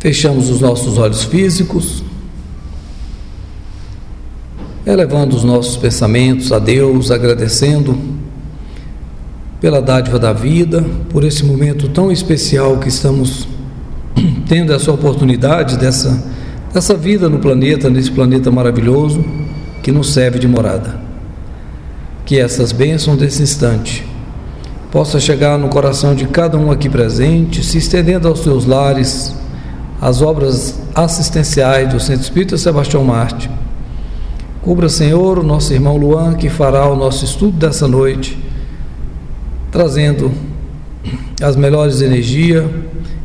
Fechamos os nossos olhos físicos, elevando os nossos pensamentos a Deus, agradecendo pela dádiva da vida, por esse momento tão especial que estamos tendo essa oportunidade dessa vida no planeta, nesse planeta maravilhoso que nos serve de morada. Que essas bênçãos desse instante possa chegar no coração de cada um aqui presente, se estendendo aos seus lares, as obras assistenciais do Centro Espírita Sebastião Marte. Cubra, Senhor, o nosso irmão Luan, que fará o nosso estudo dessa noite, trazendo as melhores energias,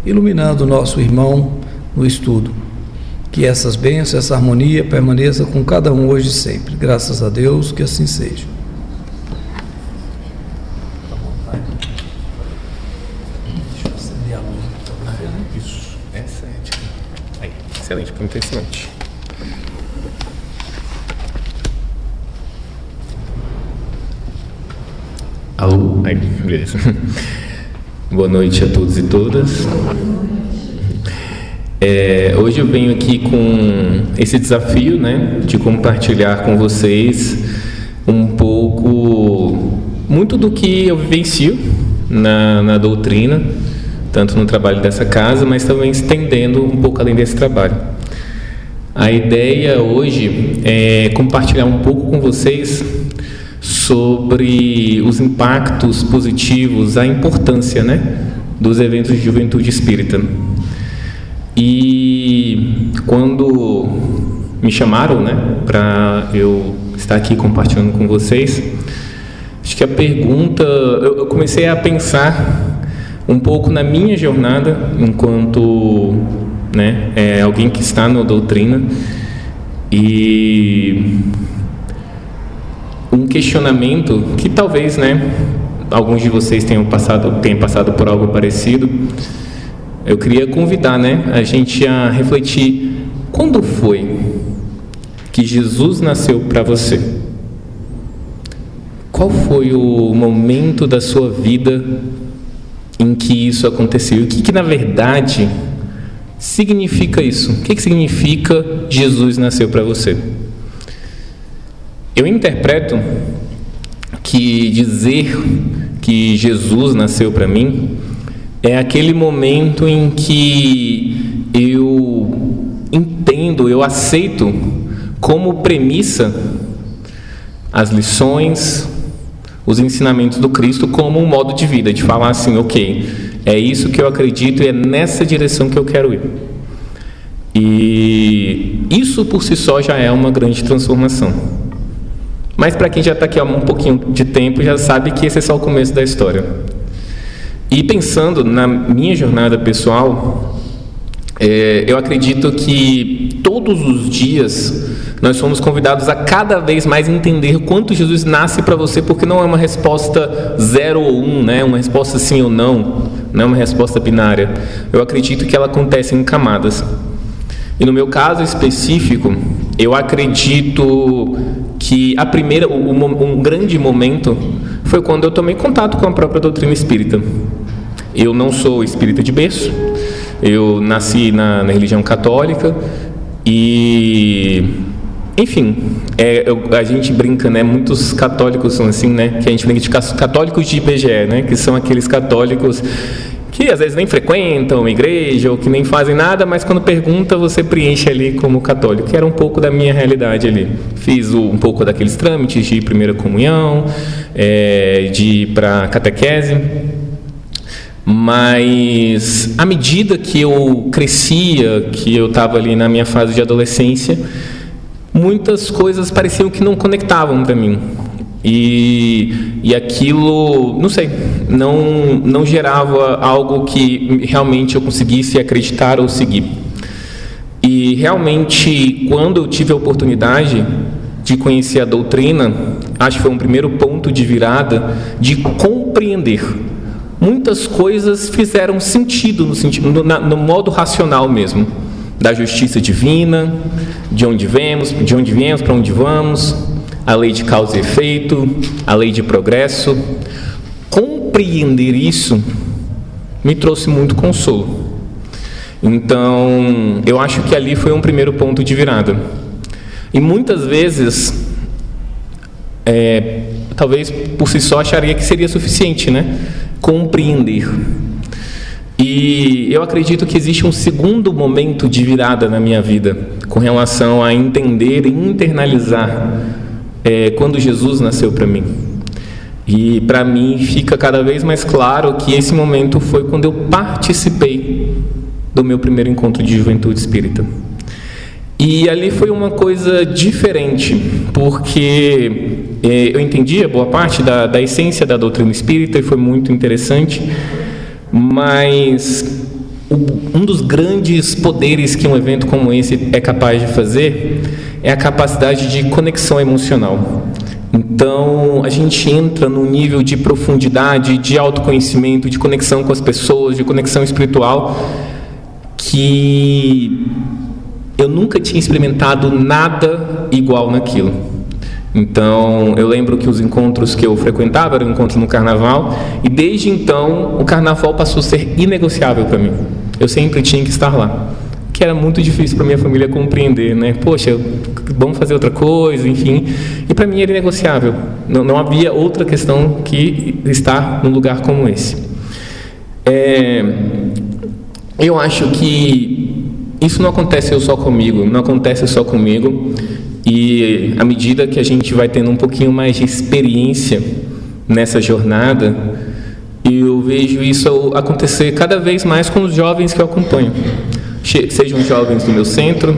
iluminando o nosso irmão no estudo. Que essas bênçãos, essa harmonia permaneça com cada um hoje e sempre. Graças a Deus, que assim seja. Excelente, muito excelente. Alô? Aí, beleza. Boa noite a todos e todas. Hoje eu venho aqui com esse desafio, né, de compartilhar com vocês um pouco, muito do que eu vivencio na doutrina, tanto no trabalho dessa casa, mas também estendendo um pouco além desse trabalho. A ideia hoje é compartilhar um pouco com vocês sobre os impactos positivos, a importância, né, dos eventos de juventude espírita. E quando me chamaram, né, para eu estar aqui compartilhando com vocês, acho que a pergunta, eu comecei a pensar um pouco na minha jornada enquanto, né, alguém que está na doutrina, e um questionamento que talvez, né, alguns de vocês tenham passado por algo parecido. Eu queria convidar, né, a gente a refletir: quando foi que Jesus nasceu para você? Qual foi o momento da sua vida em que isso aconteceu? O que na verdade significa isso? O que significa Jesus nasceu para você? Eu interpreto que dizer que Jesus nasceu para mim é aquele momento em que eu entendo, eu aceito como premissa as lições, os ensinamentos do Cristo como um modo de vida, de falar assim: ok, é isso que eu acredito e é nessa direção que eu quero ir. E isso por si só já é uma grande transformação. Mas para quem já está aqui há um pouquinho de tempo, já sabe que esse é só o começo da história. E pensando na minha jornada pessoal, eu acredito que todos os dias nós somos convidados a cada vez mais entender quanto Jesus nasce para você, porque não é uma resposta 0 ou 1, né? Uma resposta sim ou não, não é uma resposta binária. Eu acredito que ela acontece em camadas. E no meu caso específico, eu acredito que um grande momento foi quando eu tomei contato com a própria doutrina espírita. Eu não sou espírita de berço, eu nasci na religião católica e, enfim, a gente brinca, né? Muitos católicos são assim, né? Que a gente brinca de católicos de IBGE, né? Que são aqueles católicos que às vezes nem frequentam a igreja ou que nem fazem nada, mas quando pergunta você preenche ali como católico, que era um pouco da minha realidade ali. Fiz um pouco daqueles trâmites de primeira comunhão, de ir para catequese, mas à medida que eu crescia, que eu estava ali na minha fase de adolescência, muitas coisas pareciam que não conectavam para mim. E aquilo, não sei, não gerava algo que realmente eu conseguisse acreditar ou seguir. E realmente, quando eu tive a oportunidade de conhecer a doutrina, acho que foi um primeiro ponto de virada de compreender. Muitas coisas fizeram sentido, no modo racional mesmo, da justiça divina, de onde viemos, para onde vamos, a lei de causa e efeito, a lei de progresso. Compreender isso me trouxe muito consolo. Então, eu acho que ali foi um primeiro ponto de virada. E muitas vezes, talvez por si só acharia que seria suficiente, né? Compreender. E eu acredito que existe um segundo momento de virada na minha vida, com relação a entender e internalizar quando Jesus nasceu para mim. E para mim fica cada vez mais claro que esse momento foi quando eu participei do meu primeiro encontro de juventude espírita. E ali foi uma coisa diferente, porque eu entendi a boa parte da essência da doutrina espírita e foi muito interessante, mas um dos grandes poderes que um evento como esse é capaz de fazer é a capacidade de conexão emocional. Então, a gente entra num nível de profundidade, de autoconhecimento, de conexão com as pessoas, de conexão espiritual, que eu nunca tinha experimentado nada igual naquilo. Então, eu lembro que os encontros que eu frequentava eram encontros no carnaval, e desde então, o carnaval passou a ser inegociável para mim. Eu sempre tinha que estar lá, que era muito difícil para minha família compreender, né? Poxa, vamos fazer outra coisa, enfim. E para mim era inegociável. Não havia outra questão que estar num lugar como esse. Eu acho que isso não acontece só comigo, e à medida que a gente vai tendo um pouquinho mais de experiência nessa jornada, eu vejo isso acontecer cada vez mais com os jovens que eu acompanho. Sejam jovens do meu centro,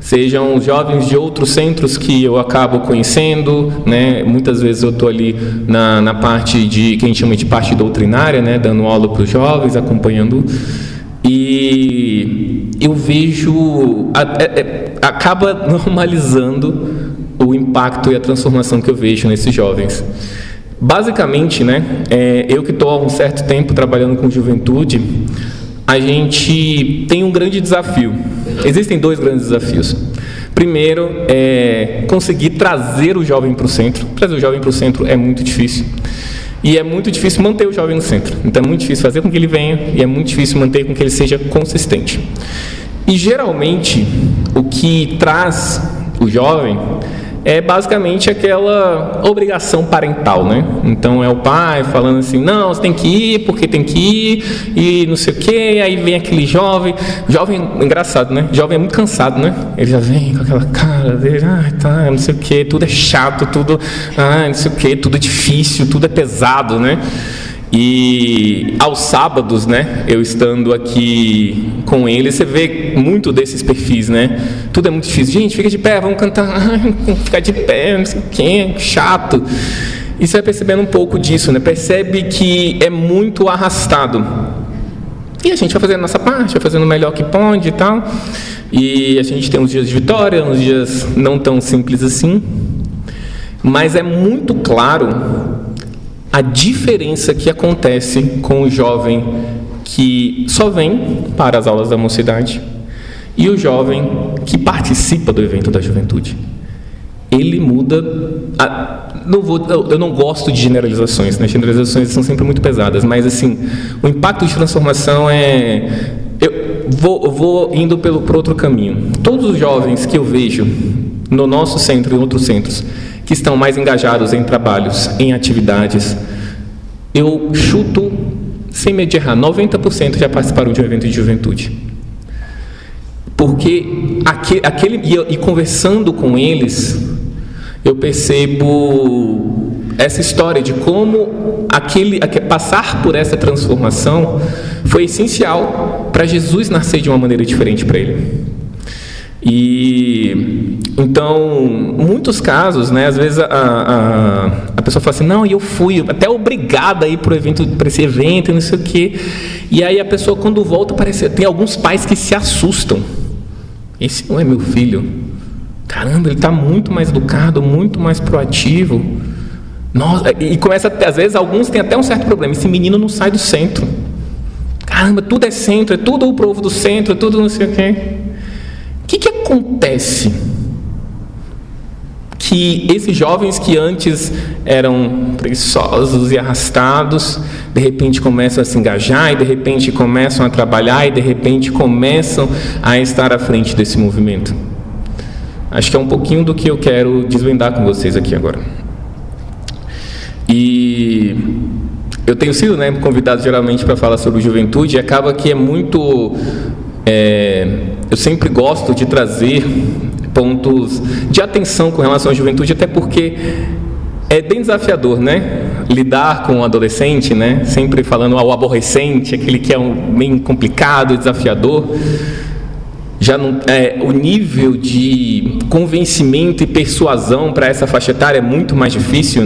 sejam jovens de outros centros que eu acabo conhecendo, né? Muitas vezes eu estou ali na parte que a gente chama de parte doutrinária, né? Dando aula para os jovens, acompanhando, e eu vejo, acaba normalizando o impacto e a transformação que eu vejo nesses jovens. Basicamente, né? Eu que estou há um certo tempo trabalhando com juventude, a gente tem um grande desafio. Existem dois grandes desafios. Primeiro, conseguir trazer o jovem para o centro. Trazer o jovem para o centro é muito difícil. E é muito difícil manter o jovem no centro. Então é muito difícil fazer com que ele venha, e é muito difícil manter com que ele seja consistente. E geralmente, o que traz o jovem é basicamente aquela obrigação parental, né? Então é o pai falando assim, não, você tem que ir, porque tem que ir, e não sei o quê, aí vem aquele jovem, engraçado, né? Jovem é muito cansado, né? Ele já vem com aquela cara dele, tá, não sei o quê, tudo é chato, tudo, não sei o quê, tudo é difícil, tudo é pesado, né? E aos sábados, né, eu estando aqui com ele, você vê muito desses perfis, né? Tudo é muito difícil. Gente, fica de pé, vamos cantar. Vamos ficar de pé, não sei o que, chato. E você vai percebendo um pouco disso, né? Percebe que é muito arrastado. E a gente vai fazendo a nossa parte, vai fazendo o melhor que pode e tal. E a gente tem uns dias de vitória, uns dias não tão simples assim. Mas é muito claro a diferença que acontece com o jovem que só vem para as aulas da mocidade e o jovem que participa do evento da juventude. Ele muda. Eu não gosto de generalizações, né? Generalizações são sempre muito pesadas, mas assim, o impacto de transformação eu vou indo por outro caminho. Todos os jovens que eu vejo no nosso centro e em outros centros que estão mais engajados em trabalhos, em atividades, eu chuto, sem medo de errar, 90% já participaram de um evento de juventude. Porque e conversando com eles, eu percebo essa história de como passar por essa transformação foi essencial para Jesus nascer de uma maneira diferente para ele. E então, muitos casos, né, às vezes a pessoa fala assim, não, eu fui até obrigada a ir para esse evento, não sei o quê. E aí a pessoa, quando volta, tem alguns pais que se assustam. Esse não é meu filho. Caramba, ele está muito mais educado, muito mais proativo. Nossa, e começa, às vezes, alguns têm até um certo problema. Esse menino não sai do centro. Caramba, tudo é centro, é tudo o povo do centro, é tudo não sei o quê. O que acontece? Que esses jovens que antes eram preguiçosos e arrastados, de repente começam a se engajar, e de repente começam a trabalhar, e de repente começam a estar à frente desse movimento. Acho que é um pouquinho do que eu quero desvendar com vocês aqui agora. E eu tenho sido, convidado geralmente para falar sobre juventude, e acaba que é muito... eu sempre gosto de trazer pontos de atenção com relação à juventude, até porque é bem desafiador, lidar com o adolescente, sempre falando ao aborrecente, aquele que é bem complicado, desafiador. Já não, o nível de convencimento e persuasão para essa faixa etária é muito mais difícil,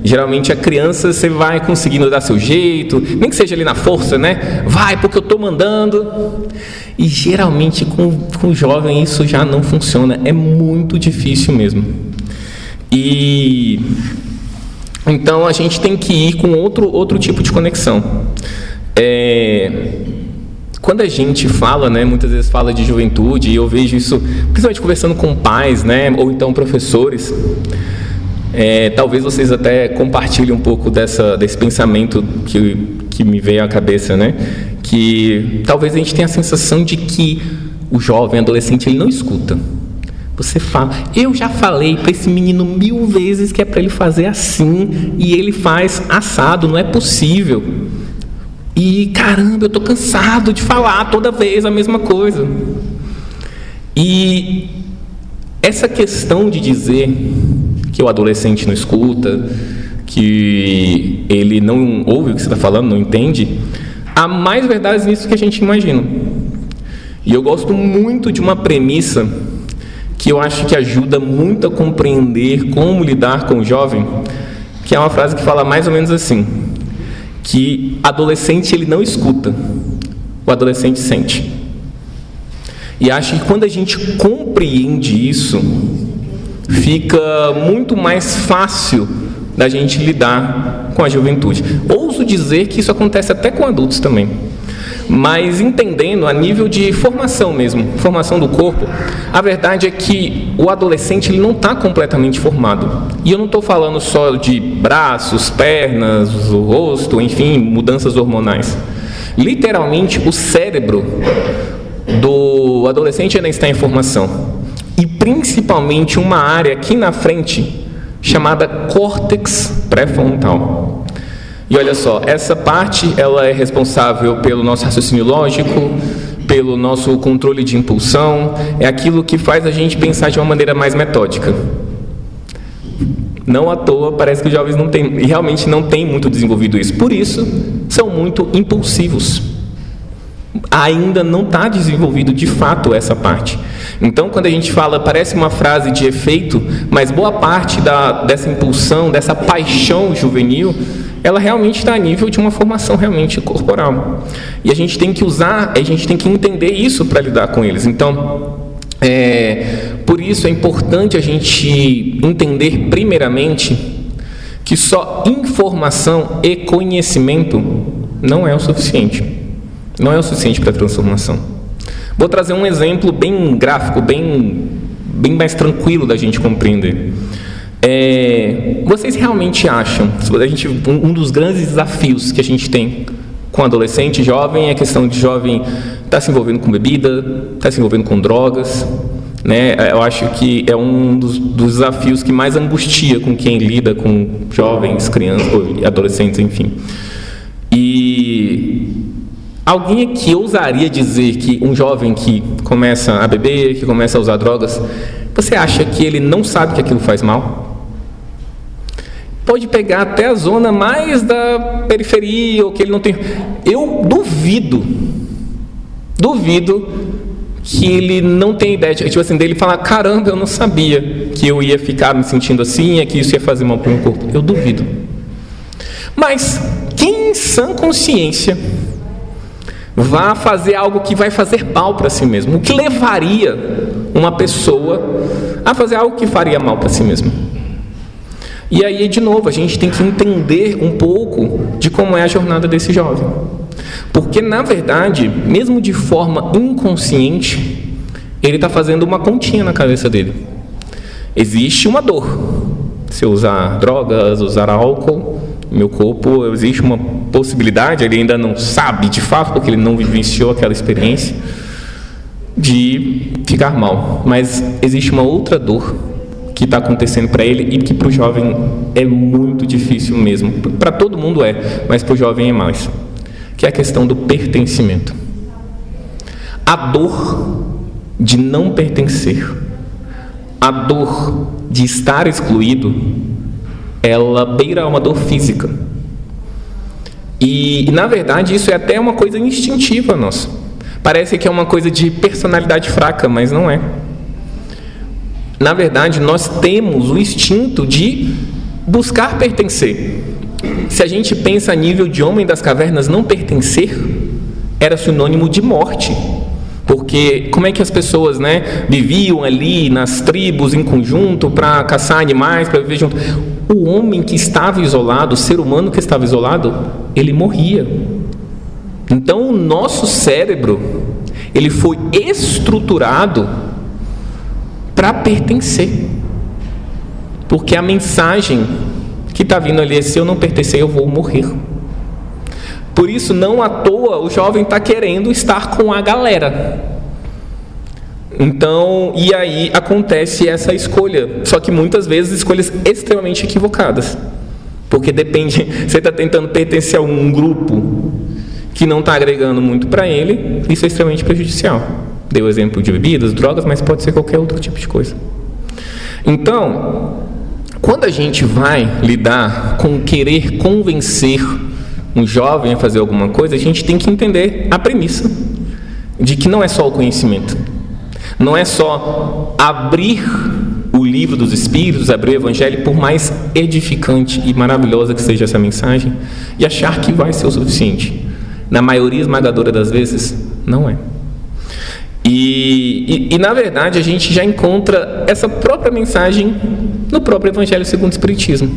Geralmente a criança você vai conseguindo dar seu jeito, nem que seja ali na força, Vai porque eu estou mandando. E geralmente com o jovem isso já não funciona, é muito difícil mesmo. E então a gente tem que ir com outro tipo de conexão. Quando a gente fala, muitas vezes fala de juventude, e eu vejo isso, principalmente conversando com pais, ou então professores, talvez vocês até compartilhem um pouco desse pensamento que me veio à cabeça, que talvez a gente tenha a sensação de que o jovem, adolescente, ele não escuta. Você fala, eu já falei para esse menino 1000 vezes que é para ele fazer assim, e ele faz assado, não é possível. E caramba, eu estou cansado de falar toda vez a mesma coisa. E essa questão de dizer que o adolescente não escuta, que ele não ouve o que você está falando, não entende, há mais verdades nisso que a gente imagina. E eu gosto muito de uma premissa que eu acho que ajuda muito a compreender como lidar com o jovem, que é uma frase que fala mais ou menos assim: que adolescente ele não escuta, o adolescente sente. E acho que quando a gente compreende isso, fica muito mais fácil da gente lidar com a juventude. Ouso dizer que isso acontece até com adultos também, mas entendendo a nível de formação mesmo, formação do corpo. A verdade é que o adolescente ele não está completamente formado, e eu não estou falando só de braços, pernas, o rosto, enfim, mudanças hormonais. Literalmente o cérebro do adolescente ainda está em formação, e principalmente uma área aqui na frente chamada córtex pré-frontal. E olha só, essa parte ela é responsável pelo nosso raciocínio lógico, pelo nosso controle de impulsão, é aquilo que faz a gente pensar de uma maneira mais metódica. Não à toa, parece que os jovens realmente não têm muito desenvolvido isso. Por isso, são muito impulsivos. Ainda não está desenvolvido de fato essa parte. Então, quando a gente fala, parece uma frase de efeito, mas boa parte dessa impulsão, dessa paixão juvenil, ela realmente está a nível de uma formação realmente corporal. E a gente tem que entender isso para lidar com eles. Então, por isso é importante a gente entender primeiramente que só informação e conhecimento não é o suficiente. Não é o suficiente para a transformação. Vou trazer um exemplo bem gráfico, bem mais tranquilo da gente compreender. Vocês realmente acham, um dos grandes desafios que a gente tem com adolescente e jovem é a questão de jovem estar se envolvendo com bebida, estar se envolvendo com drogas, Eu acho que é um dos desafios que mais angustia com quem lida com jovens, crianças, adolescentes, enfim. E alguém aqui ousaria dizer que um jovem que começa a beber, que começa a usar drogas, você acha que ele não sabe que aquilo faz mal? Pode pegar até a zona mais da periferia, ou que ele não tem... Eu duvido que ele não tem ideia, dele falar, caramba, eu não sabia que eu ia ficar me sentindo assim, é que isso ia fazer mal para o meu corpo. Eu duvido. Mas quem em sã consciência vai fazer algo que vai fazer mal para si mesmo? O que levaria uma pessoa a fazer algo que faria mal para si mesma? E aí, de novo, a gente tem que entender um pouco de como é a jornada desse jovem. Porque, na verdade, mesmo de forma inconsciente, ele está fazendo uma continha na cabeça dele. Existe uma dor. Se eu usar drogas, usar álcool, meu corpo, existe uma possibilidade, ele ainda não sabe de fato, porque ele não vivenciou aquela experiência, de ficar mal. Mas existe uma outra dor que está acontecendo para ele e que para o jovem é muito difícil mesmo. Para todo mundo mas para o jovem é mais, que é a questão do pertencimento. A dor de não pertencer, a dor de estar excluído, ela beira uma dor física. E na verdade isso é até uma coisa instintiva nossa. Parece que é uma coisa de personalidade fraca, mas não é. Na verdade, nós temos o instinto de buscar pertencer. Se a gente pensa a nível de homem das cavernas, não pertencer era sinônimo de morte. Porque como é que as pessoas, viviam ali nas tribos em conjunto para caçar animais, para viver junto? O homem que estava isolado, o ser humano que estava isolado, ele morria. Então o nosso cérebro, ele foi estruturado para pertencer. Porque a mensagem que está vindo ali é: se eu não pertencer, eu vou morrer. Por isso, não à toa, o jovem está querendo estar com a galera. Então, e aí acontece essa escolha. Só que muitas vezes escolhas extremamente equivocadas. Porque depende, você está tentando pertencer a um grupo que não está agregando muito para ele, isso é extremamente prejudicial. Dei o exemplo de bebidas, drogas, mas pode ser qualquer outro tipo de coisa. Então, quando a gente vai lidar com querer convencer um jovem a fazer alguma coisa, a gente tem que entender a premissa de que não é só o conhecimento, não é só abrir o livro dos Espíritos, abrir o Evangelho, por mais edificante e maravilhosa que seja essa mensagem, e achar que vai ser o suficiente. Na maioria esmagadora das vezes, não é. E na verdade, a gente já encontra essa própria mensagem no próprio Evangelho segundo o Espiritismo.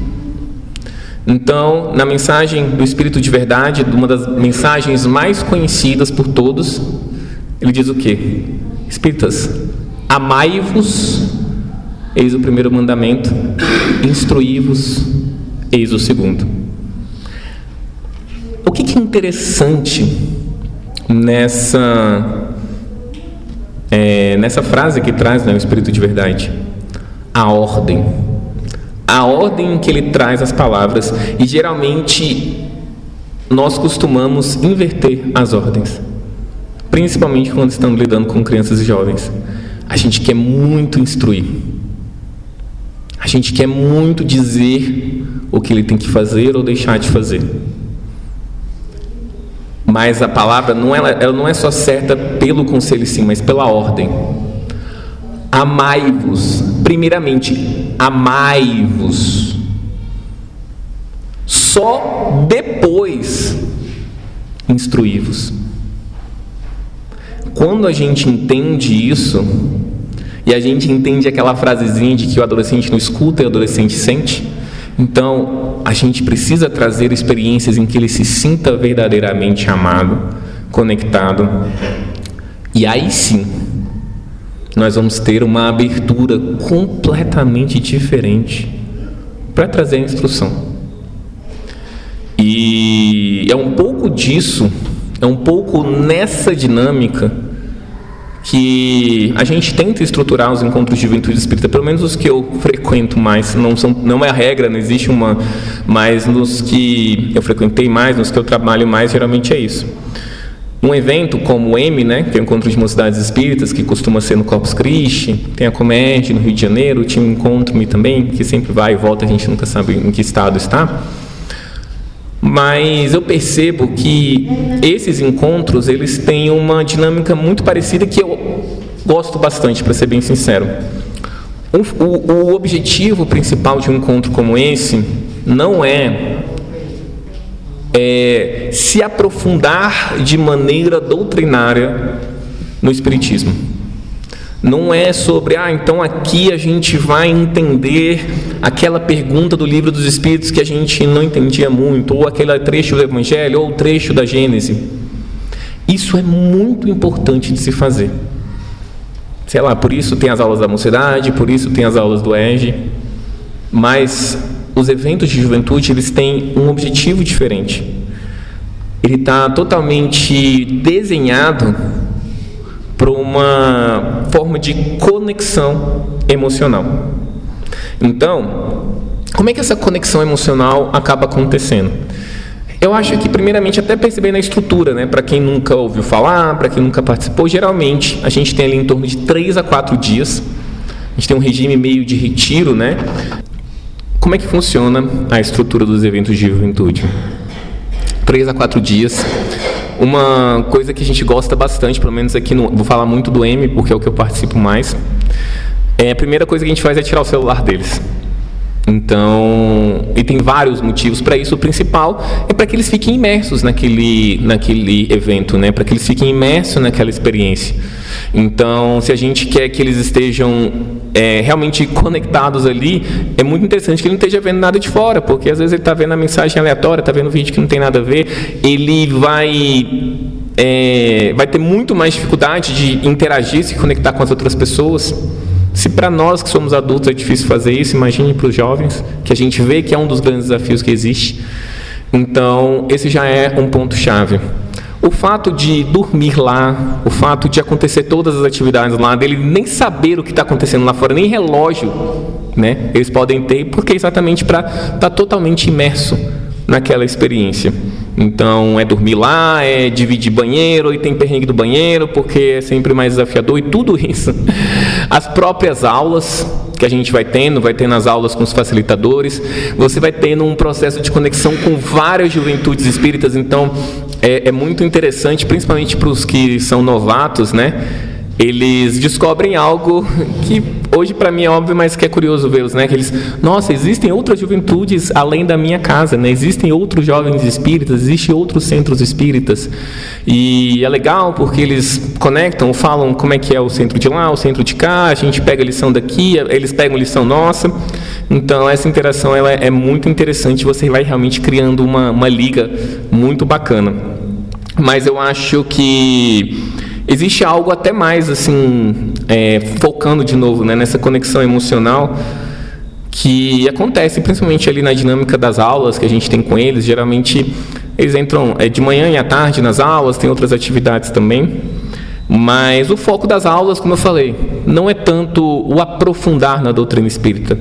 Então, na mensagem do Espírito de Verdade, uma das mensagens mais conhecidas por todos, ele diz o quê? Espíritas, amai-vos, eis o primeiro mandamento, instruí-vos, eis o segundo. O que é interessante nessa frase que traz, o Espírito de Verdade? A ordem em que ele traz as palavras, e geralmente nós costumamos inverter as ordens, principalmente quando estamos lidando com crianças e jovens. A gente quer muito instruir, a gente quer muito dizer o que ele tem que fazer ou deixar de fazer, mas a palavra ela não é só certa pelo conselho sim, mas pela ordem. Amai-vos, primeiramente, amai-vos. Só depois instruí-vos. Quando a gente entende isso, e a gente entende aquela frasezinha de que o adolescente não escuta e o adolescente sente, então a gente precisa trazer experiências em que ele se sinta verdadeiramente amado, conectado, e aí sim nós vamos ter uma abertura completamente diferente para trazer a instrução. E é um pouco disso, é um pouco nessa dinâmica que a gente tenta estruturar os encontros de juventude espírita, pelo menos os que eu frequento mais, não é a regra, não existe uma, mas nos que eu frequentei mais, nos que eu trabalho mais, geralmente é isso. Um evento como o M, que é o Encontro de Mocidades Espíritas, que costuma ser no Corpus Christi, tem a Comed no Rio de Janeiro, tinha um Encontro-me também, que sempre vai e volta, a gente nunca sabe em que estado está. Mas eu percebo que esses encontros, eles têm uma dinâmica muito parecida, que eu gosto bastante, para ser bem sincero. O objetivo principal de um encontro como esse não é se aprofundar de maneira doutrinária no Espiritismo. Não é sobre, então aqui a gente vai entender aquela pergunta do Livro dos Espíritos que a gente não entendia muito, ou aquele trecho do Evangelho, ou o trecho da Gênese. Isso é muito importante de se fazer. Sei lá, por isso tem as aulas da Mocidade, por isso tem as aulas do EGE, mas os eventos de juventude, eles têm um objetivo diferente. ele está totalmente desenhado para uma forma de conexão emocional. Então, como é que essa conexão emocional acaba acontecendo? Eu acho que, primeiramente, até perceber na estrutura, né? Para quem nunca ouviu falar, para quem nunca participou, geralmente a gente tem ali em torno de 3 a 4 dias. A gente tem um regime meio de retiro, né? Como é que funciona a estrutura dos eventos de juventude? 3 a 4 dias. Uma coisa que a gente gosta bastante, pelo menos aqui, vou falar muito do M, porque é o que eu participo mais. A primeira coisa que a gente faz é tirar o celular deles. Então, e tem vários motivos para isso. O principal é para que eles fiquem imersos naquele evento, né? Para que eles fiquem imersos naquela experiência. Então, se a gente quer que eles estejam realmente conectados ali, é muito interessante que ele não esteja vendo nada de fora, porque às vezes ele está vendo a mensagem aleatória, está vendo um vídeo que não tem nada a ver, ele vai ter muito mais dificuldade de interagir, se conectar com as outras pessoas. Se para nós que somos adultos é difícil fazer isso, imagine para os jovens, que a gente vê que é um dos grandes desafios que existe. Então, esse já é um ponto-chave. O fato de dormir lá, o fato de acontecer todas as atividades lá, dele nem saber o que está acontecendo lá fora, nem relógio, né, eles podem ter, porque é exatamente para estar totalmente imerso naquela experiência. Então, é dormir lá, é dividir banheiro, e tem perrengue do banheiro, porque é sempre mais desafiador, e tudo isso. As próprias aulas que a gente vai tendo as aulas com os facilitadores, você vai tendo um processo de conexão com várias juventudes espíritas. Então, é muito interessante, principalmente para os que são novatos, né? Eles descobrem algo que hoje para mim é óbvio, mas que é curioso vê-los, né? Que eles, nossa, existem outras juventudes além da minha casa, né? Existem outros jovens espíritas, existem outros centros espíritas. E é legal porque eles conectam, falam como é que é o centro de lá, o centro de cá, a gente pega a lição daqui, eles pegam a lição nossa. Então essa interação ela é muito interessante, você vai realmente criando uma liga muito bacana. Mas eu acho que existe algo até mais, assim, focando de novo, né, nessa conexão emocional que acontece principalmente ali na dinâmica das aulas que a gente tem com eles. Geralmente eles entram de manhã e à tarde nas aulas, tem outras atividades também. Mas o foco das aulas, como eu falei, não é tanto o aprofundar na doutrina espírita.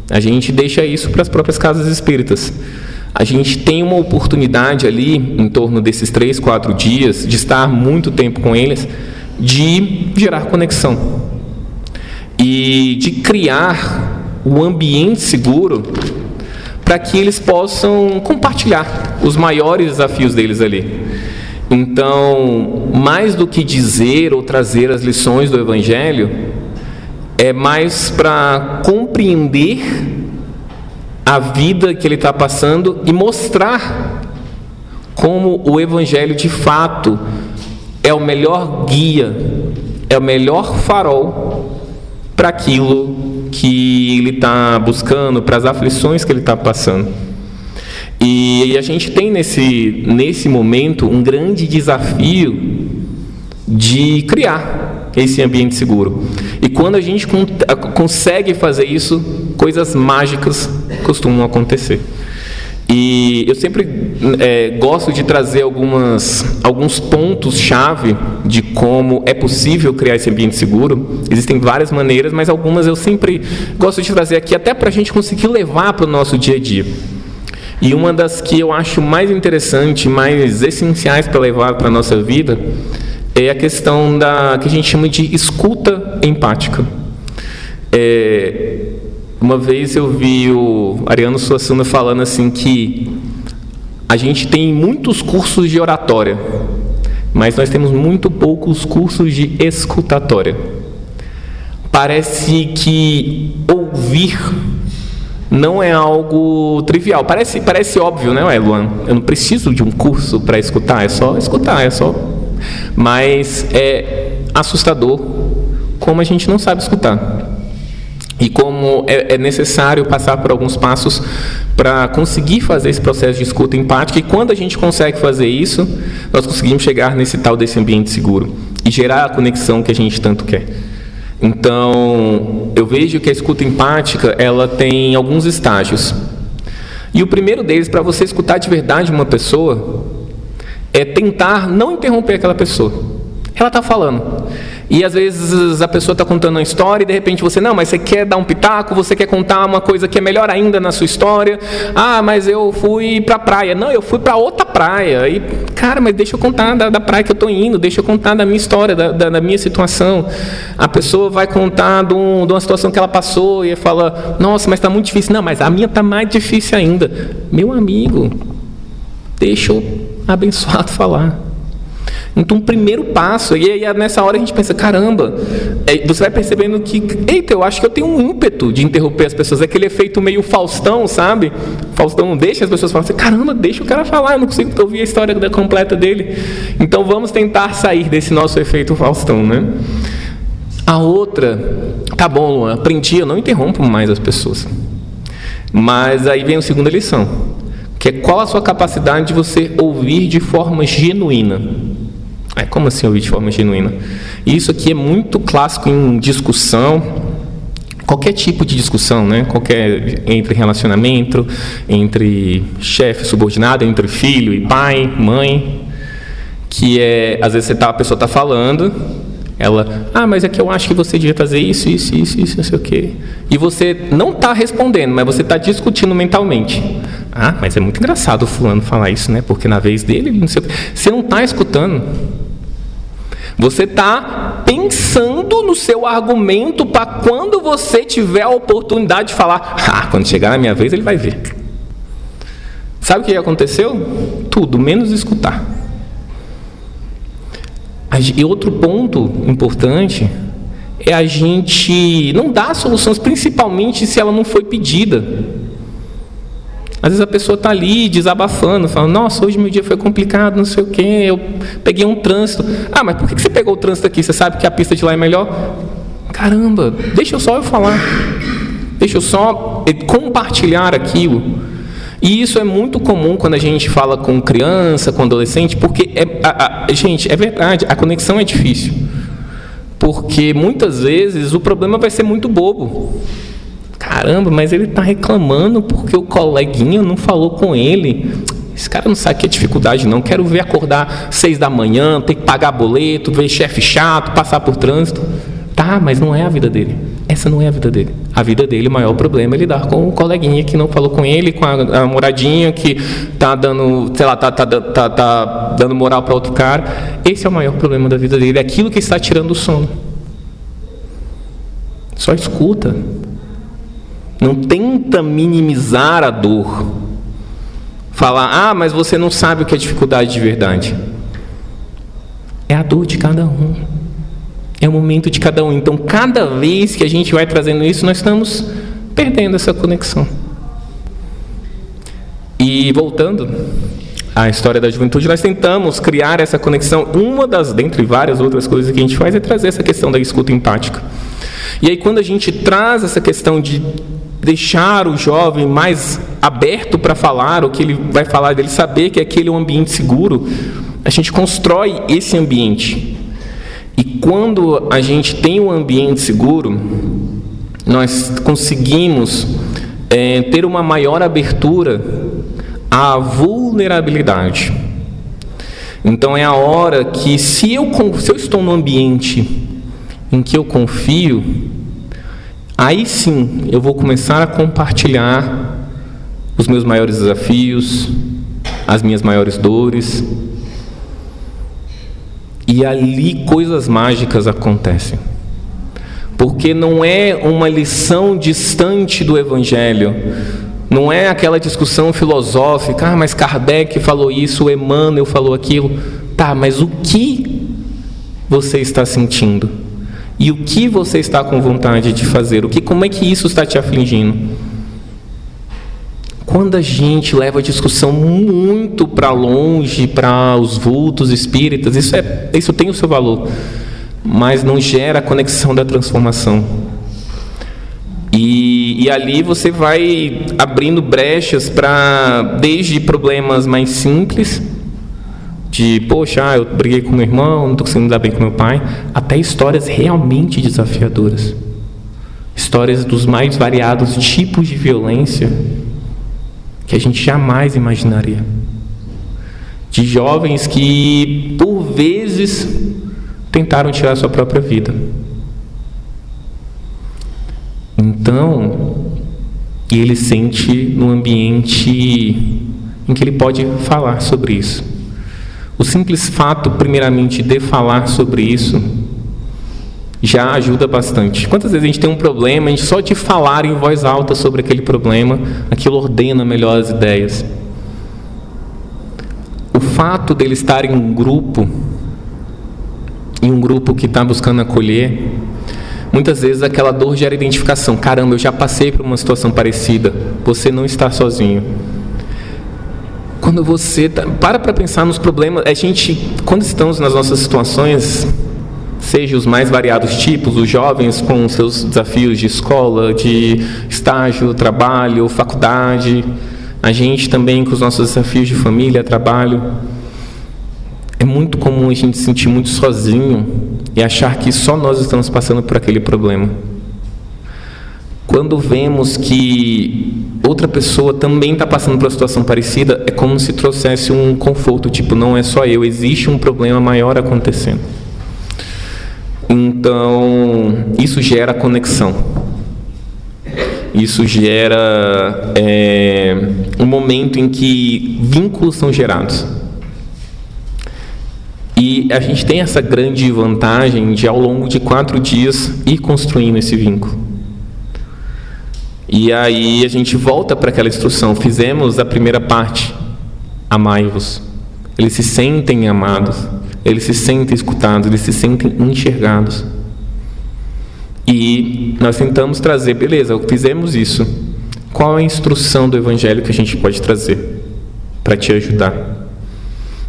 A gente deixa isso para as próprias casas espíritas. A gente tem uma oportunidade ali, em torno desses 3, 4 dias, de estar muito tempo com eles, de gerar conexão e de criar um ambiente seguro para que eles possam compartilhar os maiores desafios deles ali. Então, mais do que dizer ou trazer as lições do Evangelho, é mais para compreender a vida que ele está passando e mostrar como o Evangelho de fato é o melhor guia, é o melhor farol para aquilo que ele está buscando, para as aflições que ele está passando. E a gente tem nesse momento um grande desafio de criar esse ambiente seguro. E quando a gente consegue fazer isso, coisas mágicas costumam acontecer. E eu sempre gosto de trazer alguns pontos-chave de como é possível criar esse ambiente seguro. Existem várias maneiras, mas algumas eu sempre gosto de trazer aqui, até para a gente conseguir levar para o nosso dia a dia. E uma das que eu acho mais interessante, mais essenciais para levar para a nossa vida, é a questão que a gente chama de escuta empática. Uma vez eu vi o Ariano Suassuna falando assim que a gente tem muitos cursos de oratória, mas nós temos muito poucos cursos de escutatória. Parece que ouvir não é algo trivial. Parece óbvio, né, Luan? Eu não preciso de um curso para escutar, é só escutar, Mas é assustador como a gente não sabe escutar. E como é necessário passar por alguns passos para conseguir fazer esse processo de escuta empática. E quando a gente consegue fazer isso, nós conseguimos chegar desse ambiente seguro e gerar a conexão que a gente tanto quer. Então, eu vejo que a escuta empática, ela tem alguns estágios. E o primeiro deles, para você escutar de verdade uma pessoa, é tentar não interromper aquela pessoa. Ela está falando. E às vezes a pessoa está contando uma história e de repente você, não, mas você quer dar um pitaco, você quer contar uma coisa que é melhor ainda na sua história. Ah, mas eu fui para a praia. Não, eu fui para outra praia. E, cara, mas deixa eu contar da praia que eu estou indo, deixa eu contar da minha história, da minha situação. A pessoa vai contar de uma situação que ela passou e fala, nossa, mas está muito difícil. Não, mas a minha está mais difícil ainda. Meu amigo, deixa o abençoado falar. Então, o primeiro passo, e aí nessa hora a gente pensa, caramba, você vai percebendo que, eita, eu acho que eu tenho um ímpeto de interromper as pessoas, é aquele efeito meio Faustão, sabe? Faustão não deixa as pessoas falarem assim, caramba, deixa o cara falar, eu não consigo ouvir a história completa dele. Então, vamos tentar sair desse nosso efeito Faustão, né? A outra, tá bom, Luan, aprendi, eu não interrompo mais as pessoas. Mas aí vem a segunda lição, que é qual a sua capacidade de você ouvir de forma genuína. Como assim ouvir de forma genuína? Isso aqui é muito clássico em discussão, qualquer tipo de discussão, né? Entre relacionamento, entre chefe e subordinado, entre filho e pai, mãe, que é, às vezes a pessoa está falando, ela, mas é que eu acho que você devia fazer isso, não sei o quê. E você não está respondendo, mas você está discutindo mentalmente. Mas é muito engraçado o fulano falar isso, né? Porque na vez dele, não sei o quê. Você não está escutando. Você está pensando no seu argumento para quando você tiver a oportunidade de falar. Quando chegar na minha vez, ele vai ver. Sabe o que aconteceu? Tudo, menos escutar. E outro ponto importante é a gente não dar soluções, principalmente se ela não foi pedida. Às vezes a pessoa está ali desabafando, falando, nossa, hoje meu dia foi complicado, não sei o quê, eu peguei um trânsito. Mas por que você pegou o trânsito aqui? Você sabe que a pista de lá é melhor? Caramba, deixa eu só falar. Deixa eu só compartilhar aquilo. E isso é muito comum quando a gente fala com criança, com adolescente, porque, gente, é verdade, a conexão é difícil. Porque muitas vezes o problema vai ser muito bobo. Caramba, mas ele está reclamando porque o coleguinha não falou com ele. Esse cara não sabe que é dificuldade, não. Quero ver acordar 6 da manhã, ter que pagar boleto, ver chefe chato, passar por trânsito. Tá, mas não é a vida dele. Essa não é a vida dele. A vida dele, o maior problema é lidar com o coleguinha que não falou com ele, com a namoradinha que tá dando, sei lá, tá dando moral para outro cara. Esse é o maior problema da vida dele. É aquilo que está tirando o sono. Só escuta. Não tenta minimizar a dor. Falar, mas você não sabe o que é dificuldade de verdade. É a dor de cada um. É o momento de cada um. Então, cada vez que a gente vai trazendo isso, nós estamos perdendo essa conexão. E voltando à história da juventude, nós tentamos criar essa conexão. Uma das, dentre várias outras coisas que a gente faz, é trazer essa questão da escuta empática. E aí, quando a gente traz essa questão de deixar o jovem mais aberto para falar o que ele vai falar, dele saber que aquele é um ambiente seguro, a gente constrói esse ambiente. E quando a gente tem um ambiente seguro, nós conseguimos ter uma maior abertura à vulnerabilidade. Então é a hora que, se eu estou num ambiente em que eu confio, aí sim eu vou começar a compartilhar os meus maiores desafios, as minhas maiores dores. E ali coisas mágicas acontecem. Porque não é uma lição distante do Evangelho. Não é aquela discussão filosófica, mas Kardec falou isso, Emmanuel falou aquilo. Tá, mas o que você está sentindo? E o que você está com vontade de fazer? Como é que isso está te afligindo? Quando a gente leva a discussão muito para longe, para os vultos espíritas, isso tem o seu valor, mas não gera a conexão da transformação. E ali você vai abrindo brechas para, desde problemas mais simples, de, poxa, eu briguei com meu irmão, não estou conseguindo dar bem com meu pai, até histórias realmente desafiadoras. Histórias dos mais variados tipos de violência que a gente jamais imaginaria. de jovens que, por vezes, tentaram tirar sua própria vida. Então, ele sente no ambiente em que ele pode falar sobre isso. O simples fato, primeiramente, de falar sobre isso já ajuda bastante. Quantas vezes a gente tem um problema, a gente só de falar em voz alta sobre aquele problema, aquilo ordena melhor as ideias. O fato dele estar em um grupo que está buscando acolher, muitas vezes aquela dor gera identificação. Caramba, eu já passei por uma situação parecida. Você não está sozinho. Quando você para pensar nos problemas, quando estamos nas nossas situações, seja os mais variados tipos, os jovens com seus desafios de escola, de estágio, trabalho, faculdade, a gente também com os nossos desafios de família, trabalho, é muito comum a gente se sentir muito sozinho e achar que só nós estamos passando por aquele problema. Quando vemos que outra pessoa também está passando por uma situação parecida, é como se trouxesse um conforto, tipo, não é só eu, existe um problema maior acontecendo. Então, isso gera conexão. Isso gera um momento em que vínculos são gerados. E a gente tem essa grande vantagem de, ao longo de 4 dias, ir construindo esse vínculo. E aí a gente volta para aquela instrução. Fizemos a primeira parte, amai-vos. Eles se sentem amados, eles se sentem escutados, eles se sentem enxergados. E nós tentamos trazer, beleza, fizemos isso. Qual é a instrução do Evangelho que a gente pode trazer para te ajudar?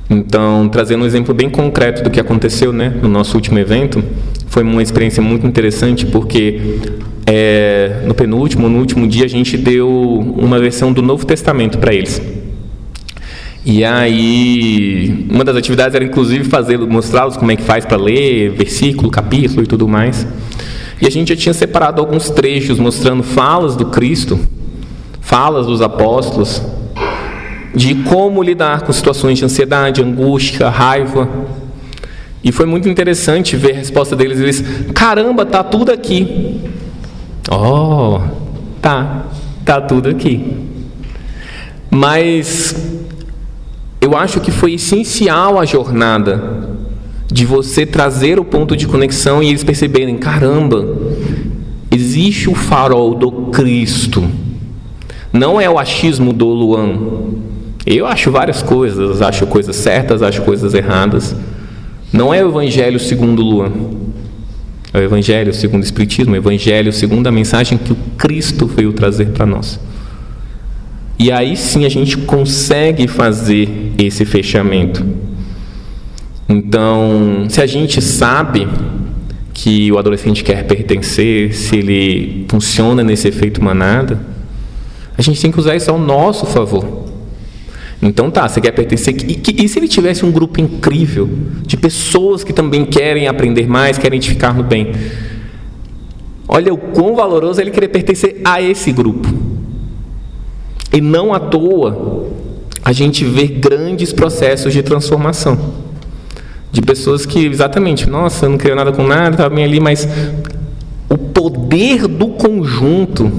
Então, trazendo um exemplo bem concreto do que aconteceu, né, no nosso último evento, foi uma experiência muito interessante, porque no último dia, a gente deu uma versão do Novo Testamento para eles. E aí, uma das atividades era, inclusive, mostrá-los como é que faz para ler versículo, capítulo e tudo mais. E a gente já tinha separado alguns trechos mostrando falas do Cristo, falas dos apóstolos, de como lidar com situações de ansiedade, angústia, raiva. E foi muito interessante ver a resposta deles. Eles, caramba, tá tudo aqui. Oh, tá tudo aqui. Mas eu acho que foi essencial a jornada de você trazer o ponto de conexão e eles perceberem, caramba, existe o farol do Cristo. Não é o achismo do Luan. Eu acho várias coisas, acho coisas certas, acho coisas erradas. Não é o Evangelho segundo Luan. É o Evangelho segundo o Espiritismo, o Evangelho segundo a mensagem que o Cristo veio trazer para nós. E aí sim a gente consegue fazer esse fechamento. Então, se a gente sabe que o adolescente quer pertencer, se ele funciona nesse efeito manada, a gente tem que usar isso ao nosso favor. Então você quer pertencer, e se ele tivesse um grupo incrível de pessoas que também querem aprender mais, querem ficar no bem? Olha o quão valoroso é ele querer pertencer a esse grupo. E não à toa a gente vê grandes processos de transformação. De pessoas que, exatamente, nossa, eu não queria nada com nada, estava bem ali, mas o poder do conjunto,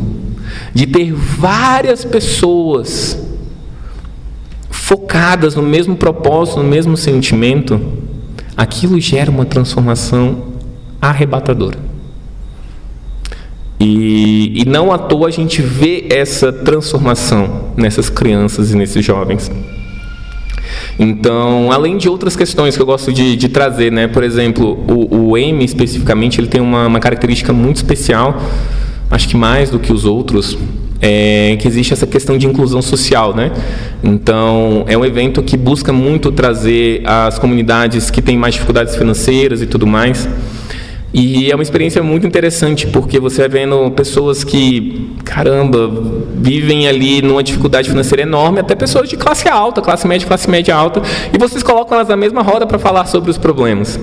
de ter várias pessoas focadas no mesmo propósito, no mesmo sentimento, aquilo gera uma transformação arrebatadora. E não à toa a gente vê essa transformação nessas crianças e nesses jovens. Então, além de outras questões que eu gosto de trazer, né? Por exemplo, o M especificamente, ele tem uma característica muito especial, acho que mais do que os outros, que existe essa questão de inclusão social, né? Então, é um evento que busca muito trazer as comunidades que têm mais dificuldades financeiras e tudo mais. E é uma experiência muito interessante, porque você vai vendo pessoas que, caramba, vivem ali numa dificuldade financeira enorme, até pessoas de classe alta, classe média alta, e vocês colocam elas na mesma roda para falar sobre os problemas.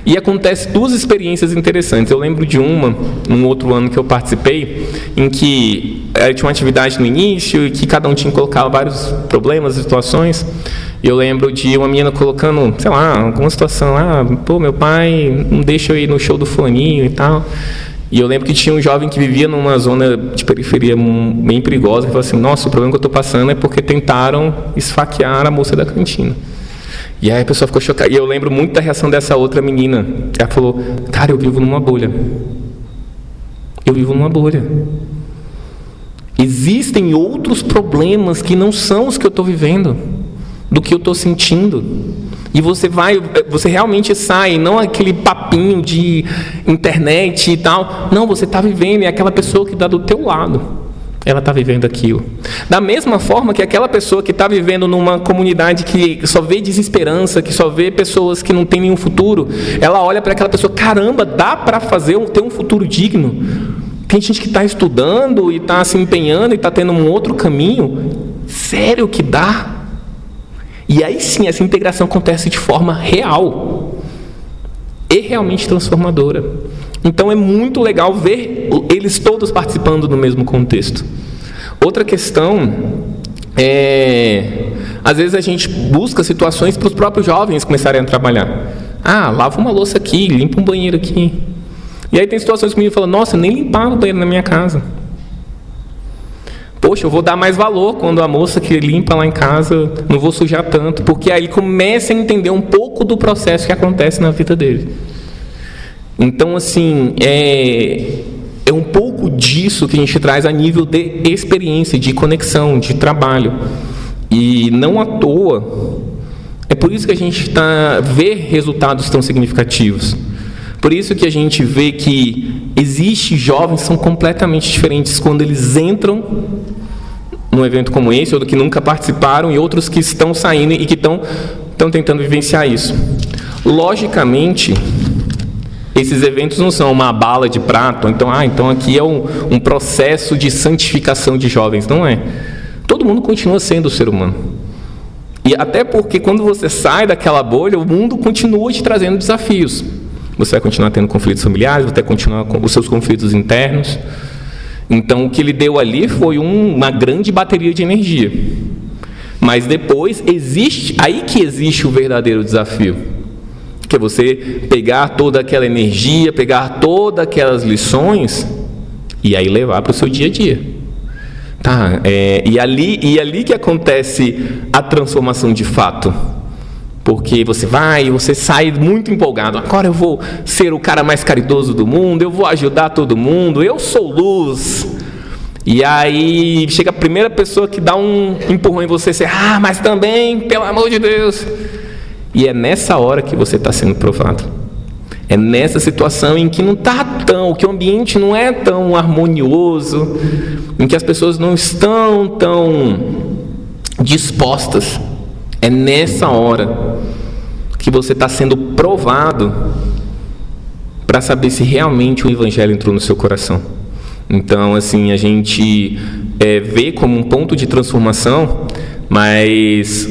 E acontece 2 experiências interessantes. Eu lembro de num outro ano que eu participei, em que tinha uma atividade no início, e que cada um tinha que colocar vários problemas, situações, E eu lembro de uma menina colocando, sei lá, alguma situação, meu pai não deixa eu ir no show do fulaninho e tal. E eu lembro que tinha um jovem que vivia numa zona de periferia bem perigosa, que falou assim, nossa, o problema que eu estou passando é porque tentaram esfaquear a moça da cantina. E aí a pessoa ficou chocada. E eu lembro muito da reação dessa outra menina. Ela falou, cara, eu vivo numa bolha. Eu vivo numa bolha. Existem outros problemas que não são os que eu estou vivendo, do que eu estou sentindo. E você realmente sai, não aquele papinho de internet e tal. Não, você está vivendo, e aquela pessoa que está do teu lado, ela está vivendo aquilo. Da mesma forma que aquela pessoa que está vivendo numa comunidade que só vê desesperança, que só vê pessoas que não têm nenhum futuro, ela olha para aquela pessoa, caramba, dá para ter um futuro digno? Tem gente que está estudando e está se empenhando e está tendo um outro caminho. Sério que dá? E aí sim, essa integração acontece de forma real e realmente transformadora. Então é muito legal ver eles todos participando do mesmo contexto. Outra questão é, às vezes a gente busca situações para os próprios jovens começarem a trabalhar. Lava uma louça aqui, limpa um banheiro aqui. E aí tem situações que o menino fala, nossa, eu nem limpava o banheiro na minha casa. Poxa, eu vou dar mais valor quando a moça que limpa lá em casa, não vou sujar tanto, porque aí ele começa a entender um pouco do processo que acontece na vida dele. Então, assim, é um pouco disso que a gente traz a nível de experiência, de conexão, de trabalho. E não à toa, é por isso que a gente vê resultados tão significativos. Por isso que a gente vê que existem jovens que são completamente diferentes quando eles entram num evento como esse, ou que nunca participaram, e outros que estão saindo e que estão tentando vivenciar isso. Logicamente, esses eventos não são uma bala de prata, então aqui é um processo de santificação de jovens, não é. Todo mundo continua sendo ser humano. E até porque quando você sai daquela bolha, o mundo continua te trazendo desafios. Você vai continuar tendo conflitos familiares, vai continuar com os seus conflitos internos. Então, o que ele deu ali foi uma grande bateria de energia. Mas depois, aí que existe o verdadeiro desafio. Que é você pegar toda aquela energia, pegar todas aquelas lições e aí levar para o seu dia a dia. E ali que acontece a transformação de fato. Porque você sai muito empolgado. Agora eu vou ser o cara mais caridoso do mundo, eu vou ajudar todo mundo, eu sou luz. E aí chega a primeira pessoa que dá um empurrão em você, mas também, pelo amor de Deus. E é nessa hora que você está sendo provado. É nessa situação em que que o ambiente não é tão harmonioso, em que as pessoas não estão tão dispostas. É nessa hora que você está sendo provado para saber se realmente o Evangelho entrou no seu coração. Então, assim, a gente vê como um ponto de transformação, mas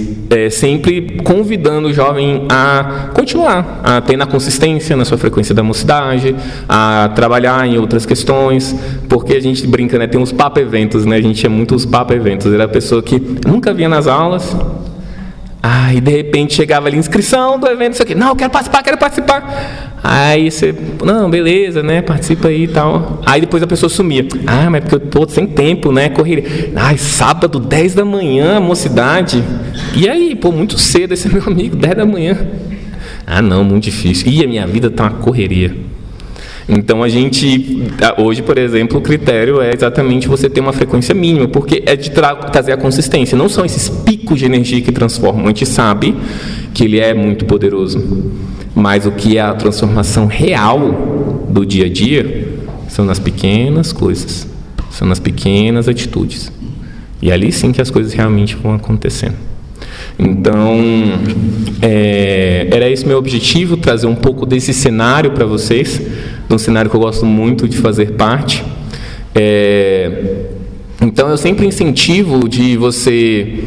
sempre convidando o jovem a continuar, a ter na consistência, na sua frequência da mocidade, a trabalhar em outras questões, porque a gente brinca, né? Tem uns papo-eventos, né? A gente é muito os papo-eventos. Era a pessoa que nunca vinha nas aulas, e de repente chegava ali, inscrição do evento, isso aqui, não, quero participar. Aí você, não, beleza, né, participa aí e tal. Aí depois a pessoa sumia. Mas porque eu tô sem tempo, né, correria. Sábado, 10 da manhã, mocidade. E aí, muito cedo, esse é meu amigo, 10 da manhã. Não, muito difícil. A minha vida tá uma correria. Então a gente, hoje, por exemplo, o critério é exatamente você ter uma frequência mínima, porque é de trazer a consistência. Não são esses picos de energia que transformam. A gente sabe que ele é muito poderoso, mas o que é a transformação real do dia a dia são nas pequenas coisas, são nas pequenas atitudes. E ali sim que as coisas realmente vão acontecendo. Então, era esse meu objetivo, trazer um pouco desse cenário para vocês, de um cenário que eu gosto muito de fazer parte. Então, eu sempre incentivo de você,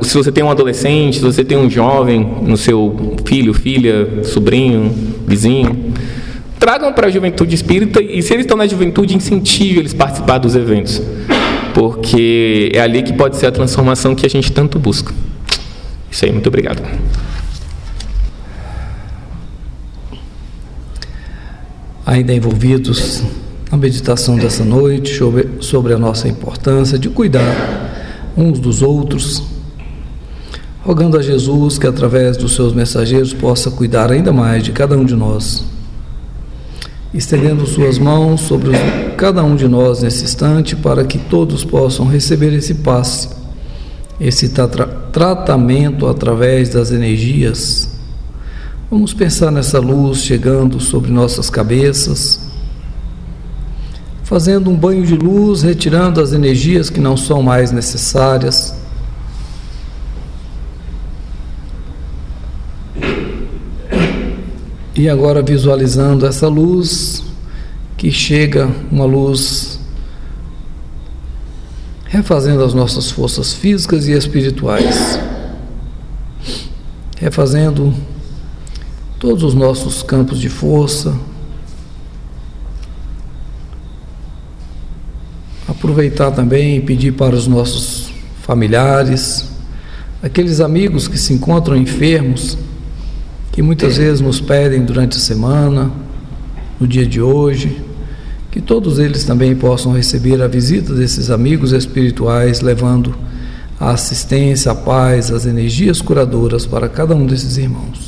se você tem um adolescente, se você tem um jovem no seu filho, filha, sobrinho, vizinho, tragam para a juventude espírita, e se eles estão na juventude, incentive eles a participar dos eventos. Porque é ali que pode ser a transformação que a gente tanto busca. Isso aí, muito obrigado. Ainda envolvidos na meditação dessa noite sobre a nossa importância de cuidar uns dos outros, rogando a Jesus que através dos seus mensageiros possa cuidar ainda mais de cada um de nós, estendendo suas mãos sobre cada um de nós nesse instante para que todos possam receber esse passe, esse tratamento através das energias. Vamos pensar nessa luz chegando sobre nossas cabeças, fazendo um banho de luz, retirando as energias que não são mais necessárias. E agora visualizando essa luz que chega, uma luz refazendo as nossas forças físicas e espirituais, refazendo todos os nossos campos de força. Aproveitar também e pedir para os nossos familiares, aqueles amigos que se encontram enfermos, que muitas vezes nos pedem durante a semana, no dia de hoje, que todos eles também possam receber a visita desses amigos espirituais, levando a assistência, a paz, as energias curadoras para cada um desses irmãos.